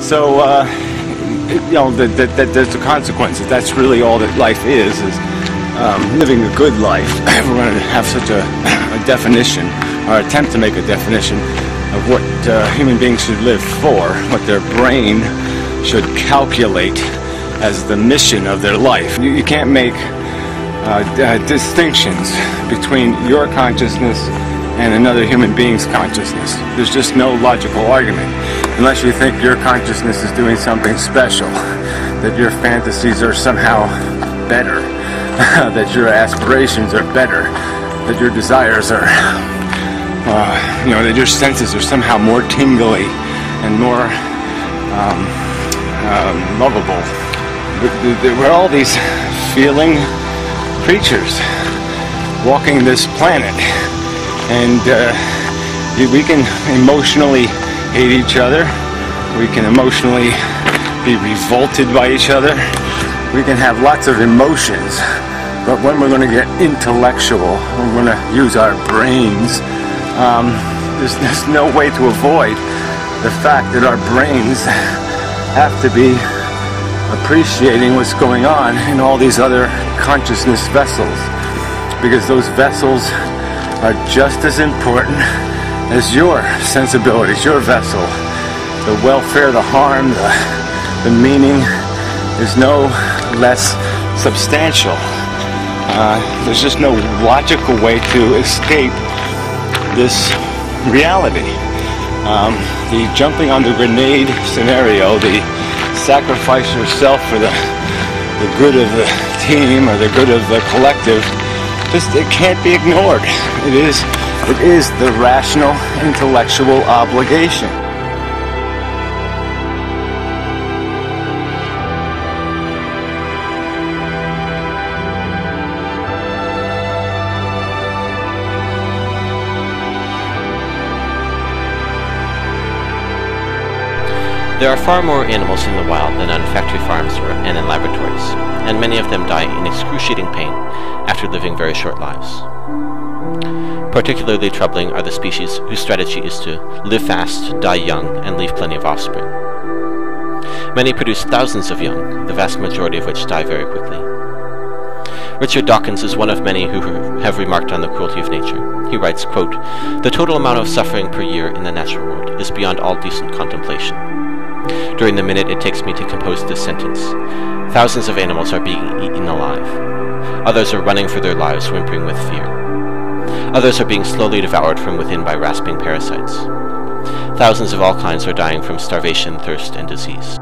So, you know, that there's the consequences. That's really all that life is living a good life. We're going to have such a definition, or attempt to make a definition of what human beings should live for, what their brain should calculate as the mission of their life. You can't make distinctions between your consciousness and another human being's consciousness. There's just no logical argument, unless you think your consciousness is doing something special, that your fantasies are somehow better, that your aspirations are better, that your desires are, you know, that your senses are somehow more tingly and more lovable. We're all these feeling creatures walking this planet, and we can emotionally hate each other, we can emotionally be revolted by each other, we can have lots of emotions, but when we're going to get intellectual, we're going to use our brains, there's no way to avoid the fact that our brains have to be appreciating what's going on in all these other consciousness vessels, because those vessels are just as important as your sensibilities, your vessel. The welfare, the harm, the meaning is no less substantial. There's just no logical way to escape this reality. The jumping on the grenade scenario, the sacrifice yourself for the good of the team or the good of the collective, it can't be ignored. It is the rational, intellectual obligation. There are far more animals in the wild than on factory farms and in laboratories, and many of them die in excruciating pain after living very short lives. Particularly troubling are the species whose strategy is to live fast, die young, and leave plenty of offspring. Many produce thousands of young, the vast majority of which die very quickly. Richard Dawkins is one of many who have remarked on the cruelty of nature. He writes, quote, "The total amount of suffering per year in the natural world is beyond all decent contemplation. During the minute it takes me to compose this sentence, thousands of animals are being eaten alive. Others are running for their lives, whimpering with fear. Others are being slowly devoured from within by rasping parasites. Thousands of all kinds are dying from starvation, thirst, and disease."